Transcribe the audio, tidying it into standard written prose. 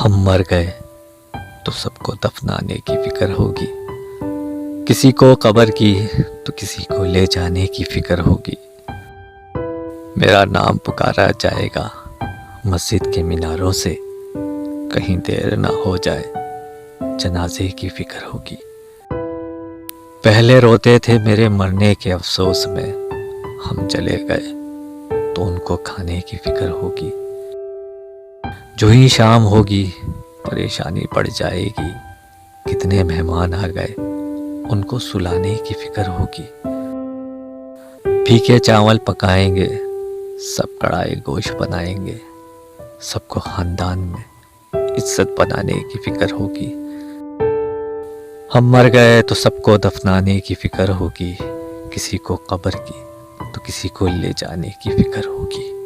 ہم مر گئے تو سب کو دفنانے کی فکر ہوگی، کسی کو قبر کی تو کسی کو لے جانے کی فکر ہوگی۔ میرا نام پکارا جائے گا مسجد کے میناروں سے، کہیں دیر نہ ہو جائے جنازے کی فکر ہوگی۔ پہلے روتے تھے میرے مرنے کے افسوس میں، ہم چلے گئے تو ان کو کھانے کی فکر ہوگی۔ جو ہی شام ہوگی پریشانی پڑ جائے گی، کتنے مہمان آ گئے ان کو سلانے کی فکر ہوگی۔ پھیکے چاول پکائیں گے، سب کڑھائی گوشت بنائیں گے، سب کو خاندان میں عزت بنانے کی فکر ہوگی۔ ہم مر گئے تو سب کو دفنانے کی فکر ہوگی، کسی کو قبر کی تو کسی کو لے جانے کی فکر ہوگی۔